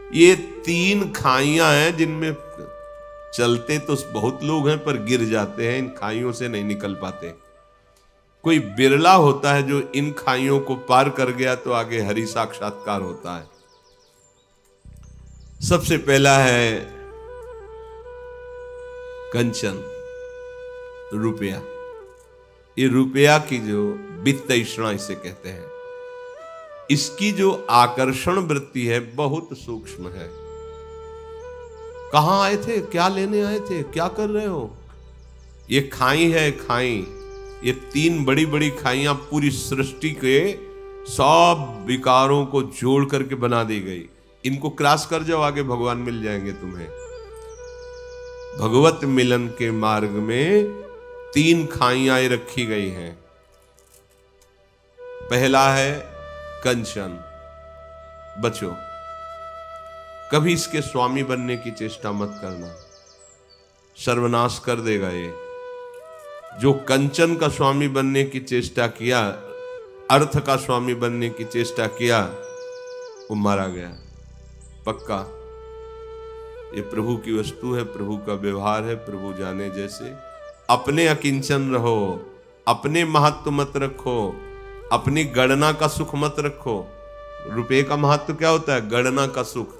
ये 3 खाइयां हैं जिनमें चलते तो बहुत लोग हैं पर गिर जाते हैं, इन खाइयों से नहीं निकल पाते। कोई बिरला होता है जो इन खाइयों को पार कर गया तो आगे हरि साक्षात्कार होता है। सबसे पहला है कंचन, रुपया। ये रुपया की जो वित्त तृष्णा इसे कहते हैं, इसकी जो आकर्षण वृत्ति है बहुत सूक्ष्म है। कहां आए थे, क्या लेने आए थे, क्या कर रहे हो? ये खाई है, खाई। ये 3 बड़ी बड़ी खाइयां पूरी सृष्टि के सब विकारों को जोड़ करके बना दी गई। इनको क्रॉस कर जाओ, आगे भगवान मिल जाएंगे तुम्हें। भगवत मिलन के मार्ग में 3 खाइयां रखी गई हैं। पहला है कंचन, बचो, कभी इसके स्वामी बनने की चेष्टा मत करना, सर्वनाश कर देगा ये। जो कंचन का स्वामी बनने की चेष्टा किया, अर्थ का स्वामी बनने की चेष्टा किया, वो मारा गया पक्का। ये प्रभु की वस्तु है, प्रभु का व्यवहार है, प्रभु जाने जैसे। अपने अकिंचन रहो, अपने महत्व मत रखो, अपनी गणना का सुख मत रखो। रुपए का महत्व क्या होता है? गणना का सुख।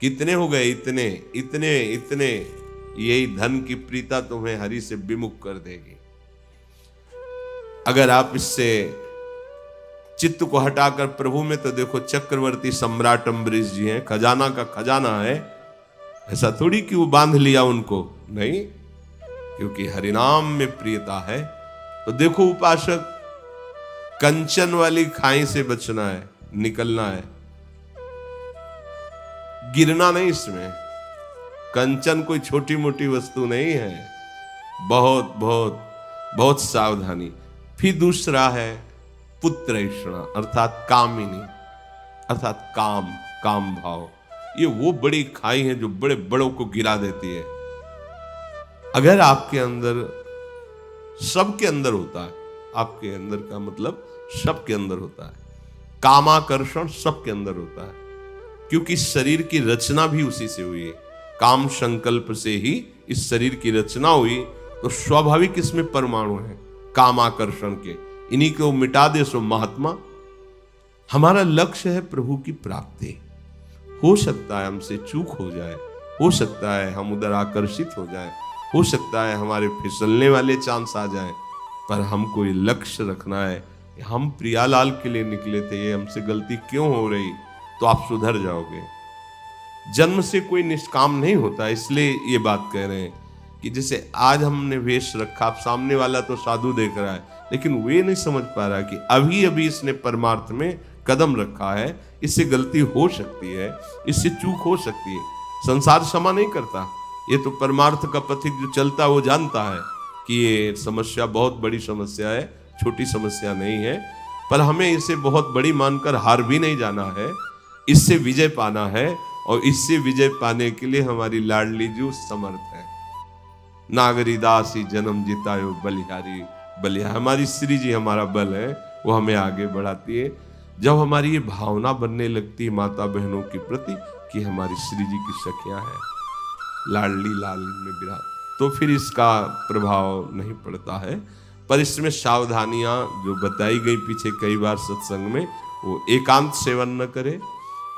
कितने हो गए? इतने इतने इतने। यही धन की प्रीता तुम्हें हरि से विमुख कर देगी। अगर आप इससे चित्त को हटाकर प्रभु में, तो देखो चक्रवर्ती सम्राट अम्बरीश जी हैं, खजाना का खजाना है। ऐसा थोड़ी कि वो बांध लिया उनको, नहीं, क्योंकि हरिनाम में प्रियता है। तो देखो उपासक, कंचन वाली खाई से बचना है, निकलना है, गिरना नहीं इसमें। कंचन कोई छोटी मोटी वस्तु नहीं है, बहुत बहुत बहुत सावधानी। फिर दूसरा है पुत्रैषणा, अर्थात कामिनी, अर्थात काम, काम भाव। ये वो बड़ी खाई है जो बड़े बड़ों को गिरा देती है। अगर आपके अंदर, सबके अंदर होता है, आपके अंदर का मतलब सबके अंदर होता है, कामाकर्षण सबके अंदर होता है, क्योंकि शरीर की रचना भी उसी से हुई है। काम संकल्प से ही इस शरीर की रचना हुई, तो स्वाभाविक इसमें परमाणु है कामाकर्षण के। इन्हीं को मिटा दे सो महात्मा। हमारा लक्ष्य है प्रभु की प्राप्ति। हो सकता है हमसे चूक हो जाए, हो सकता है हम उधर आकर्षित हो जाए, हो सकता है हमारे फिसलने वाले चांस आ जाए, पर हमको ये लक्ष्य रखना है, हम प्रियालाल के लिए निकले थे, ये हमसे गलती क्यों हो रही, तो आप सुधर जाओगे। जन्म से कोई निष्काम नहीं होता, इसलिए ये बात कह रहे हैं कि जैसे आज हमने वेश रखा, आप सामने वाला तो साधु देख रहा है, लेकिन वे नहीं समझ पा रहा कि अभी अभी इसने परमार्थ में कदम रखा है, इससे गलती हो सकती है, इससे चूक हो सकती है। संसार क्षमा नहीं करता, ये तो परमार्थ का पथिक जो चलता है वो जानता है कि ये समस्या बहुत बड़ी समस्या है, छोटी समस्या नहीं है। पर हमें इसे बहुत बड़ी मानकर हार भी नहीं जाना है, इससे विजय पाना है। और इससे विजय पाने के लिए हमारी लाडली जी समर्थ है। नागरी दासी जन्म जितायो बलिहारी बलिया, हमारी श्री जी हमारा बल है, वो हमें आगे बढ़ाती है। जब हमारी ये भावना बनने लगती है माता बहनों के प्रति कि हमारी श्री जी की सखियां हैं, लाडली लाल में विराट, तो फिर इसका प्रभाव नहीं पड़ता है। पर इसमें सावधानियां जो बताई गई पीछे कई बार सत्संग में, वो एकांत सेवन न करे,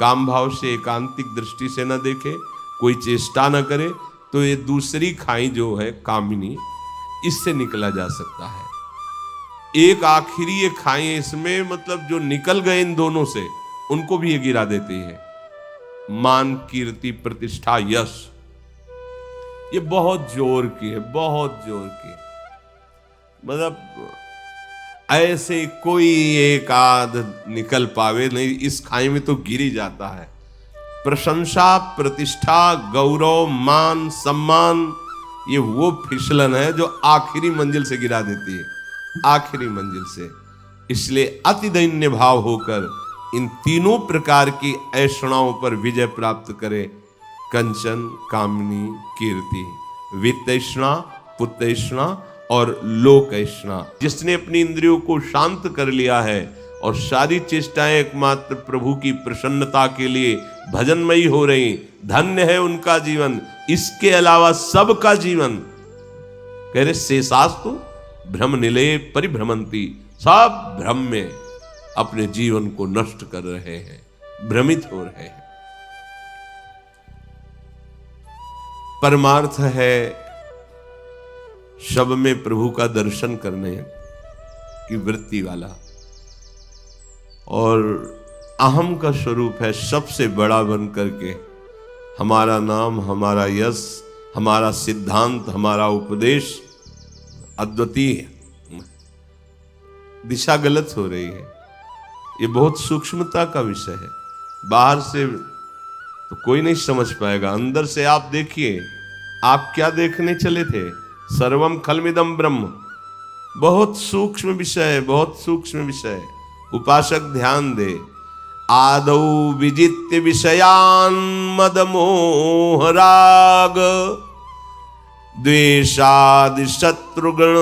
काम भाव से एकांतिक दृष्टि से न देखे, कोई चेष्टा न करे, तो ये दूसरी खाई जो है कामिनी, इससे निकला जा सकता है। एक आखिरी ये खाई इसमें, मतलब जो निकल गए इन दोनों से, उनको भी ये गिरा देती है। मान, कीर्ति, प्रतिष्ठा, यश, ये बहुत जोर की है, बहुत जोर की। मतलब ऐसे कोई एक आध निकल पावे नहीं, इस खाई में तो गिर ही जाता है। प्रशंसा, प्रतिष्ठा, गौरव, मान, सम्मान, ये वो फिसलन है जो आखिरी मंजिल से गिरा देती है, आखिरी मंजिल से। इसलिए अति दैन्य भाव होकर इन तीनों प्रकार की ऐषणाओं पर विजय प्राप्त करे। कंचन, कामिनी, कीर्ति, वित्तैषणा, पुत्रैषणा और लोकैषणा। जिसने अपनी इंद्रियों को शांत कर लिया है, और सारी चेष्टाएं एकमात्र प्रभु की प्रसन्नता के लिए भजनमयी हो रही। धन्य है उनका जीवन। इसके अलावा सबका जीवन, कह रहे शेषास्तु भ्रम निलये परिभ्रमंती, सब भ्रम में अपने जीवन को नष्ट कर रहे हैं, भ्रमित हो रहे हैं। परमार्थ है शब में प्रभु का दर्शन करने की वृत्ति वाला, और अहम का स्वरूप है सबसे बड़ा बन करके हमारा नाम, हमारा यश, हमारा सिद्धांत, हमारा उपदेश अद्वितीय है। दिशा गलत हो रही है। ये बहुत सूक्ष्मता का विषय है। बाहर से तो कोई नहीं समझ पाएगा, अंदर से आप देखिए। आप क्या देखने चले थे? सर्वम खलमिदम ब्रह्म। बहुत सूक्ष्म विषय है, बहुत सूक्ष्म विषय है। उपासक ध्यान दे। आदौ विजित्य विषयान मद मोह राग, द्वेषादि शत्रुगण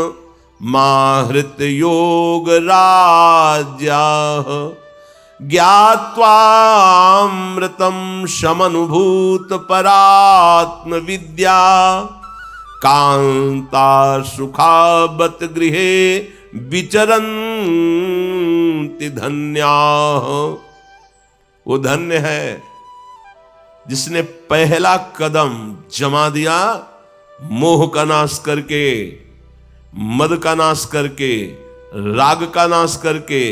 माहृत योग राज्या, ज्ञात्वामृतं समनुभूत परात्म विद्या, कांता सुखावत गृहे विचरन्ति धन्या। वो धन्य है जिसने पहला कदम जमा दिया, मोह का नाश करके, मद का नाश करके, राग का नाश करके,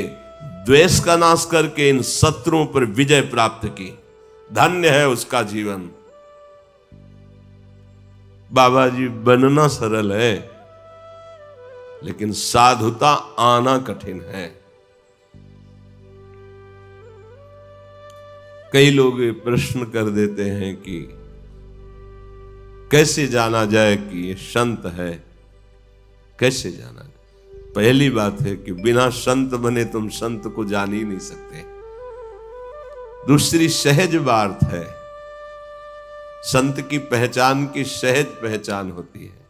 द्वेष का नाश करके इन शत्रुओं पर विजय प्राप्त की। धन्य है उसका जीवन। बाबा जी, बनना सरल है लेकिन साधुता आना कठिन है। कई लोग प्रश्न कर देते हैं कि कैसे जाना जाए कि ये संत है, कैसे जाना जाए? पहली बात है कि बिना संत बने तुम संत को जान ही नहीं सकते। दूसरी सहज बात है, संत की पहचान की सहज पहचान होती है।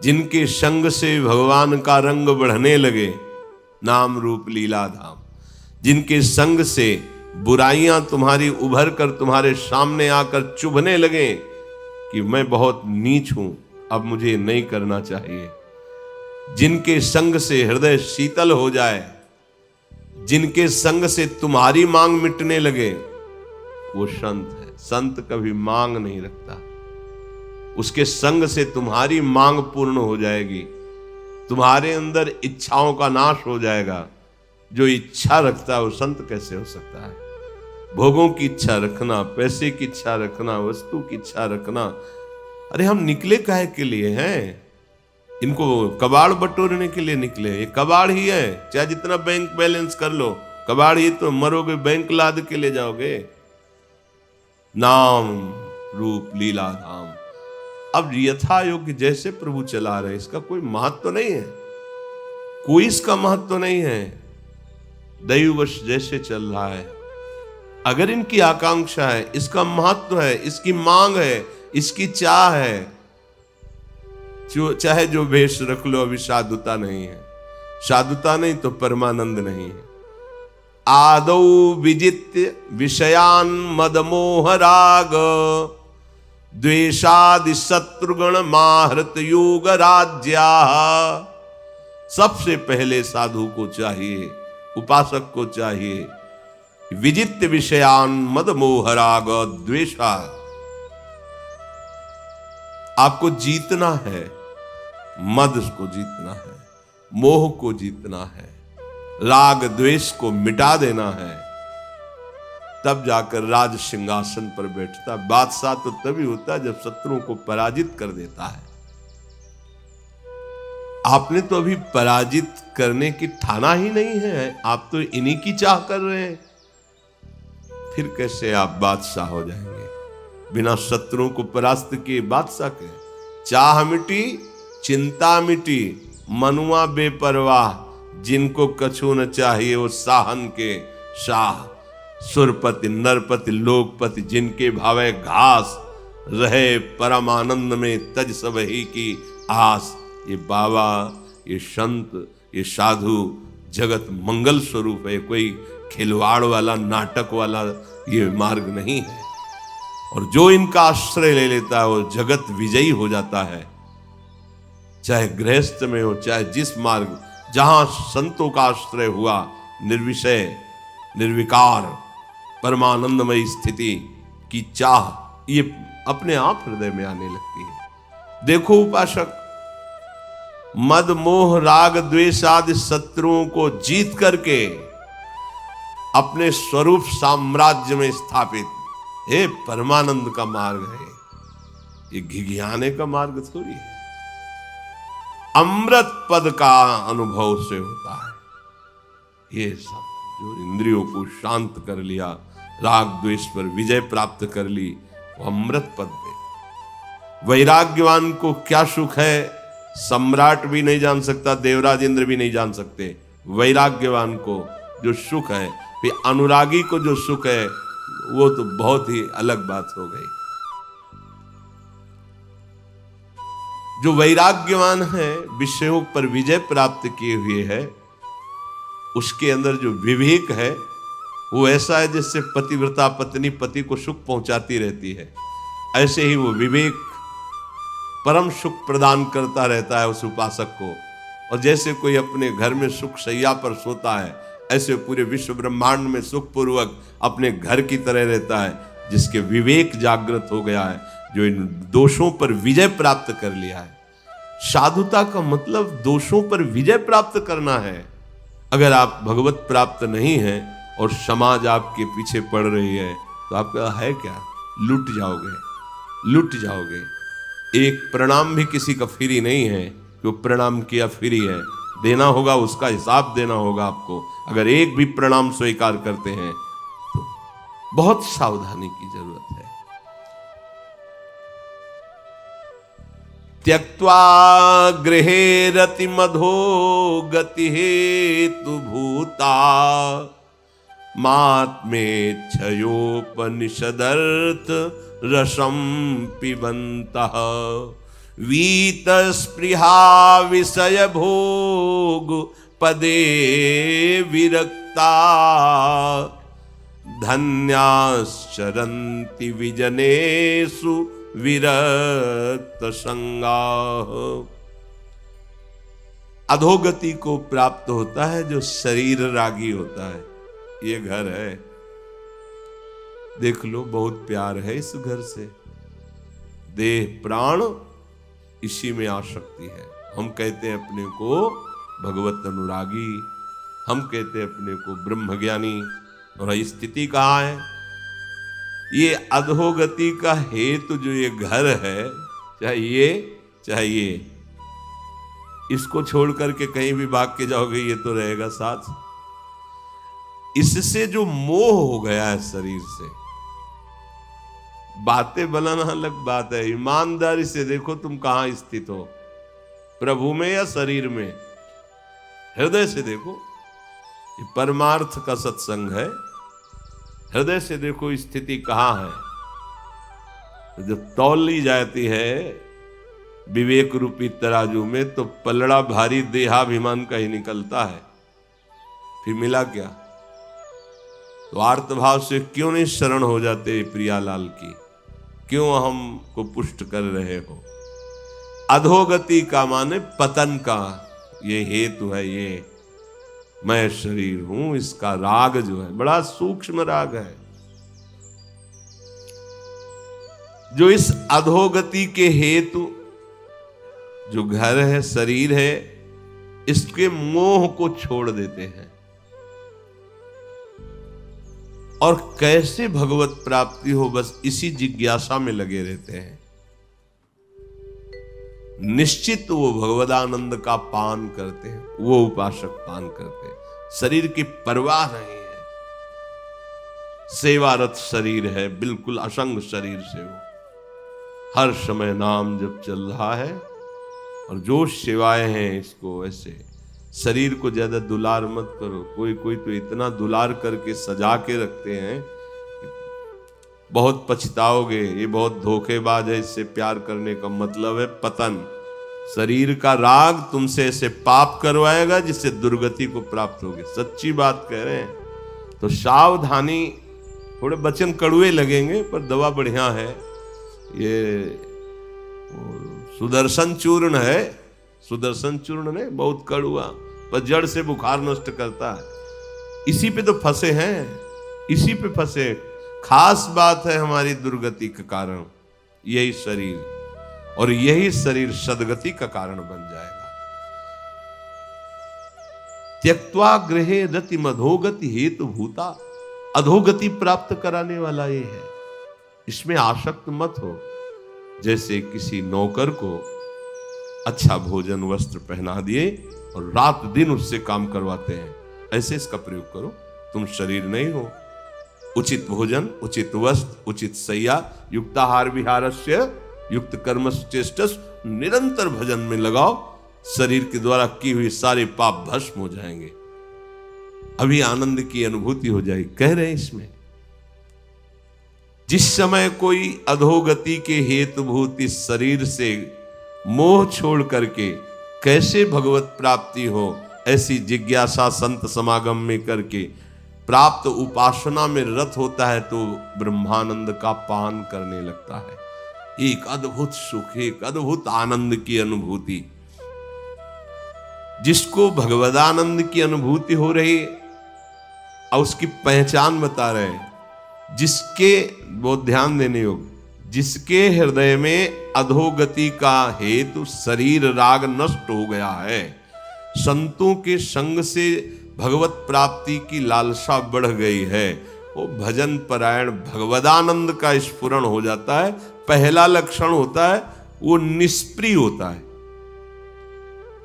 जिनके संग से भगवान का रंग बढ़ने लगे, नाम रूप लीला धाम, जिनके संग से बुराइयां तुम्हारी उभर कर तुम्हारे सामने आकर चुभने लगे कि मैं बहुत नीच हूं, अब मुझे नहीं करना चाहिए, जिनके संग से हृदय शीतल हो जाए, जिनके संग से तुम्हारी मांग मिटने लगे, वो संत है। संत कभी मांग नहीं रखता। उसके संग से तुम्हारी मांग पूर्ण हो जाएगी, तुम्हारे अंदर इच्छाओं का नाश हो जाएगा। जो इच्छा रखता है वो संत कैसे हो सकता है? भोगों की इच्छा रखना, पैसे की इच्छा रखना, वस्तु की इच्छा रखना, अरे हम निकले काहे के लिए हैं? इनको कबाड़ बटोरने के लिए निकले। ये कबाड़ ही है, चाहे जितना बैंक बैलेंस कर लो, कबाड़ ही तो। मरोगे बैंक लाद के ले जाओगे। नाम रूप लीला धाम। अब यथा योग्य जैसे प्रभु चला रहे, इसका कोई महत्व तो नहीं है, कोई इसका महत्व तो नहीं है। दैववश जैसे चल रहा है, अगर इनकी आकांक्षा है, इसका महत्व है, इसकी मांग है, इसकी चाह है, चाहे जो भेष रख लो, अभी साधुता नहीं है। साधुता नहीं तो परमानंद नहीं है। आदौ विजित्य विषयान मद मोह राग, द्वेषादि शत्रुगण माहृत योग राज्या। सबसे पहले साधु को चाहिए, उपासक को चाहिए, विजित्य विषयान मद मोह राग द्वेषा। आपको जीतना है, मद को जीतना है, मोह को जीतना है, राग द्वेष को मिटा देना है, तब जाकर राज सिंहासन पर बैठता। बादशाह तो तभी होता है जब शत्रुओं को पराजित कर देता है। आपने तो अभी पराजित करने की ठाना ही नहीं है, आप तो इन्हीं की चाह कर रहे हैं। फिर कैसे आप बादशाह हो जाएंगे? बिना शत्रुओं को परास्त किए बादशाह के? चाह मिटी, चिंता मिटी, मनुआ बेपरवाह, जिनको कछु न चाहिए वो साहन के शाह। सुरपति नरपति लोकपति, जिनके भावे घास, रहे परम आनंद में तज सब ही की आस। ये बाबा, ये संत, ये साधु जगत मंगल स्वरूप है, कोई खिलवाड़ वाला नाटक वाला ये मार्ग नहीं है। और जो इनका आश्रय ले लेता है वो जगत विजयी हो जाता है। चाहे गृहस्थ में हो, चाहे जिस मार्ग, जहां संतों का आश्रय हुआ, निर्विषय निर्विकार परमानंदमय स्थिति की चाह ये अपने आप हृदय में आने लगती है। देखो उपासक, मद मोह राग द्वेष आदि शत्रुओं को जीत करके अपने स्वरूप साम्राज्य में स्थापित, हे परमानंद का मार्ग है ये, घिघियाने का मार्ग थोड़ी है। अमृत पद का अनुभव से होता है ये सब। जो इंद्रियों को शांत कर लिया, राग द्वेष पर विजय प्राप्त कर ली, वो अमृत पद में। वैराग्यवान को क्या सुख है, सम्राट भी नहीं जान सकता, देवराज इंद्र भी नहीं जान सकते। वैराग्यवान को जो सुख है, फिर अनुरागी को जो सुख है, वो तो बहुत ही अलग बात हो गई। जो वैराग्यवान है, विषयों पर विजय प्राप्त किए हुए है, उसके अंदर जो विवेक है वो ऐसा है जिससे पतिव्रता पत्नी पति को सुख पहुंचाती रहती है। ऐसे ही वो विवेक परम सुख प्रदान करता रहता है उस उपासक को। और जैसे कोई अपने घर में सुख शैया पर सोता है, ऐसे पूरे विश्व ब्रह्मांड में सुखपूर्वक अपने घर की तरह रहता है, जिसके विवेक जागृत हो गया है, जो इन दोषों पर विजय प्राप्त कर लिया है। साधुता का मतलब दोषों पर विजय प्राप्त करना है। अगर आप भगवत प्राप्त नहीं है और समाज आपके पीछे पड़ रही है, तो आपका है क्या? लुट जाओगे, लुट जाओगे। एक प्रणाम भी किसी का फ्री नहीं है, जो प्रणाम किया फ्री है, देना होगा, उसका हिसाब देना होगा आपको। अगर एक भी प्रणाम स्वीकार करते हैं तो बहुत सावधानी की जरूरत है। त्यक्त्वा गृहे रति मधो गति हेतु भूता मात्मेच्छयोपनिषदर्थ रसं पिबन्तः वीत स्पृहा विषय भोग पदे विरक्ता धन्याश्चरन्ति विजनेषु विरक्त संगाः। अधोगति को प्राप्त होता है जो शरीर रागी होता है। ये घर है, देख लो, बहुत प्यार है इस घर से, देह प्राण इसी में आसक्ति है। हम कहते हैं अपने को भगवत अनुरागी, हम कहते हैं अपने को ब्रह्मज्ञानी, और स्थिति कहाँ है? ये अधोगति का हेतु जो ये घर है, चाहे ये, इसको छोड़ करके कहीं भी भाग के जाओगे, ये तो रहेगा साथ। इससे जो मोह हो गया है शरीर से, बातें बनाना अलग बात है, ईमानदारी से देखो तुम कहां स्थित हो, प्रभु में या शरीर में? हृदय से देखो, ये परमार्थ का सत्संग है। हृदय से देखो स्थिति कहां है। जब तौल ली जाती है विवेक रूपी तराजू में, तो पलड़ा भारी देहाभिमान का ही निकलता है। फिर मिला क्या? तो आर्तभाव से क्यों नहीं शरण हो जाते प्रियालाल की? क्यों हमको पुष्ट कर रहे हो? अधोगति का माने पतन का ये हेतु है। ये मैं शरीर हूं, इसका राग जो है बड़ा सूक्ष्म राग है, जो इस अधोगति के हेतु जो घर है, शरीर है, इसके मोह को छोड़ देते हैं। और कैसे भगवत प्राप्ति हो, बस इसी जिज्ञासा में लगे रहते हैं। निश्चित वो भगवदानंद का पान करते हैं, वो उपासक पान करते हैं। शरीर की परवाह नहीं है, सेवारत शरीर है, बिल्कुल असंग शरीर से वो हर समय नाम जब चल रहा है। और जो सेवाएं हैं इसको, ऐसे शरीर को ज्यादा दुलार मत करो। कोई तो इतना दुलार करके सजा के रखते हैं, बहुत पछताओगे। ये बहुत धोखेबाज है, इससे प्यार करने का मतलब है पतन। शरीर का राग तुमसे ऐसे पाप करवाएगा जिससे दुर्गति को प्राप्त होगी। सच्ची बात कह रहे हैं। तो सावधानी, थोड़े वचन कड़ुए लगेंगे पर दवा बढ़िया है। ये सुदर्शन चूर्ण है, सुदर्शन चूर्ण नहीं, बहुत कड़ुआ पर जड़ से बुखार नष्ट करता है। इसी पे तो फंसे हैं, इसी पे फंसे। खास बात है हमारी दुर्गति का कारण यही शरीर, और यही शरीर सदगति का कारण बन जाएगा। त्यक्त्वा गृहे रति मधोगति हेतु भूता, अधोगति प्राप्त कराने वाला ये है। इसमें आसक्त मत हो। जैसे किसी नौकर को अच्छा भोजन वस्त्र पहना दिए और रात दिन उससे काम करवाते हैं, ऐसे इसका प्रयोग करो। तुम शरीर नहीं हो। उचित भोजन, उचित वस्त्र, उचित शय्या, युक्ताहार विहारस्य युक्त कर्मश्चेष्टस, निरंतर भजन में लगाओ। शरीर के द्वारा की हुई सारे पाप भस्म हो जाएंगे। अभी आनंद की अनुभूति हो जाएगी। कह रहे हैं इसमें, जिस समय कोई अधोगति के हेतुभूत इस शरीर से मोह छोड़ करके कैसे भगवत प्राप्ति हो, ऐसी जिज्ञासा संत समागम में करके प्राप्त उपासना में रत होता है तो ब्रह्मानंद का पान करने लगता है। एक अद्भुत सुख, एक अद्भुत आनंद की अनुभूति। जिसको भगवदानंद की अनुभूति हो रही और उसकी पहचान बता रहे हैं। जिसके, बहुत ध्यान देने योग्य, जिसके हृदय में अधोगति का हेतु शरीर राग नष्ट हो गया है, संतों के संग से भगवत प्राप्ति की लालसा बढ़ गई है, वो भजन परायण भगवदानंद का स्फुरण हो जाता है। पहला लक्षण होता है वो निष्प्रिय होता है,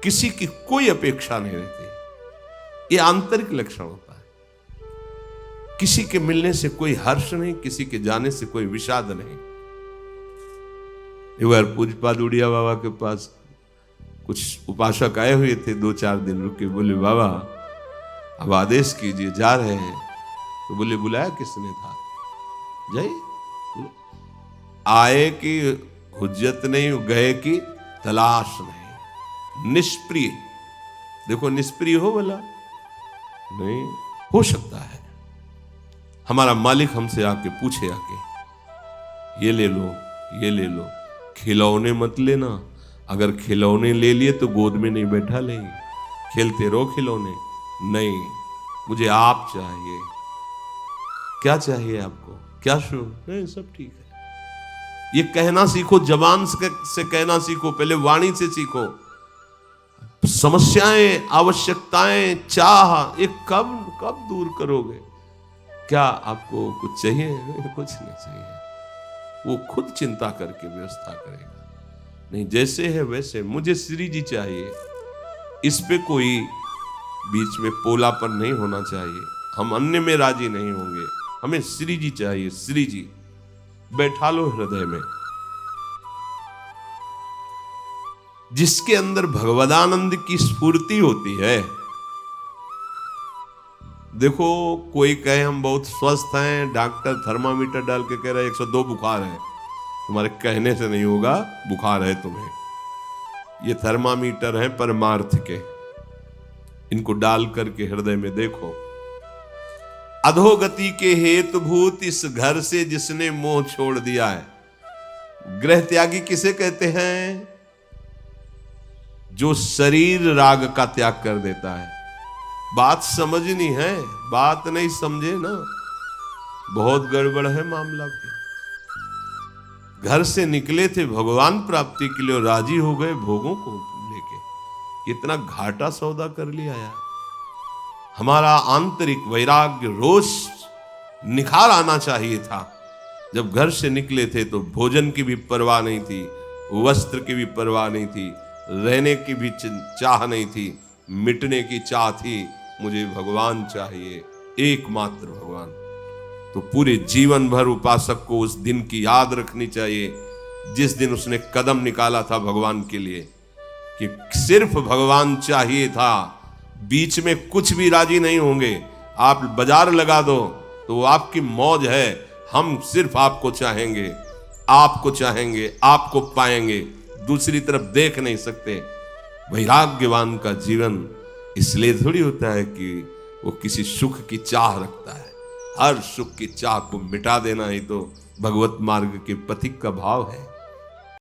किसी की कोई अपेक्षा नहीं रहती। ये आंतरिक लक्षण होता है। किसी के मिलने से कोई हर्ष नहीं, किसी के जाने से कोई विषाद नहीं। एक बार पूज्यपाद उड़िया बाबा के पास कुछ उपासक आए हुए थे, 2-4 दिन रुके। बोले बाबा अब आदेश कीजिए, जा रहे हैं। तो बोले बुलाया किसने था? जाइए। आए की हुज्जत नहीं, गए की तलाश नहीं। निष्प्रिय, देखो निष्प्रिय हो भला नहीं हो सकता है। हमारा मालिक हमसे आके पूछे, आके ये ले लो, ये ले लो, खिलौने मत लेना। अगर खिलौने ले लिए तो गोद में नहीं बैठा लेंगे, खेलते रहो खिलौने। नहीं, मुझे आप चाहिए। क्या चाहिए आपको? क्या शुभ? नहीं, सब ठीक है। ये कहना सीखो, जबान से कहना सीखो, पहले वाणी से सीखो। समस्याएं, आवश्यकताएं, चाह, ये कब दूर करोगे? क्या आपको कुछ चाहिए? कुछ नहीं चाहिए। वो खुद चिंता करके व्यवस्था करेगा। नहीं, जैसे है वैसे। मुझे श्री जी चाहिए, इस पे कोई बीच में पोलापन नहीं होना चाहिए। हम अन्य में राजी नहीं होंगे, हमें श्री जी चाहिए। श्री जी बैठा लो हृदय में। जिसके अंदर भगवदानंद की स्फूर्ति होती है। देखो, कोई कहे हम बहुत स्वस्थ हैं, डॉक्टर थर्मामीटर डाल के कह रहा है 102 बुखार है। तुम्हारे कहने से नहीं होगा, बुखार है तुम्हें। ये थर्मामीटर है परमार्थ के, इनको डाल करके हृदय में देखो। अधोगति के हेतुभूत इस घर से जिसने मोह छोड़ दिया है। गृह त्यागी किसे कहते हैं? जो शरीर राग का त्याग कर देता है। बात समझनी है, बात नहीं समझे ना, बहुत गड़बड़ है मामला पे। घर से निकले थे भगवान प्राप्ति के लिए और राजी हो गए भोगों को लेके। कितना घाटा सौदा कर लिया यार। हमारा आंतरिक वैराग्य, रोष, निखार आना चाहिए था। जब घर से निकले थे तो भोजन की भी परवाह नहीं थी, वस्त्र की भी परवाह नहीं थी, रहने की भी चाह नहीं थी, मिटने की चाह थी। मुझे भगवान चाहिए, एकमात्र भगवान। तो पूरे जीवन भर उपासक को उस दिन की याद रखनी चाहिए जिस दिन उसने कदम निकाला था भगवान के लिए, कि सिर्फ भगवान चाहिए था। बीच में कुछ भी राजी नहीं होंगे। आप बाजार लगा दो तो आपकी मौज है। हम सिर्फ आपको चाहेंगे, आपको चाहेंगे, आपको पाएंगे। दूसरी तरफ देख नहीं सकते। वैराग्यवान का जीवन इसलिए थोड़ी होता है कि वो किसी सुख की चाह रखता है। हर सुख की चाह को मिटा देना ही तो भगवत मार्ग के पथिक का भाव है।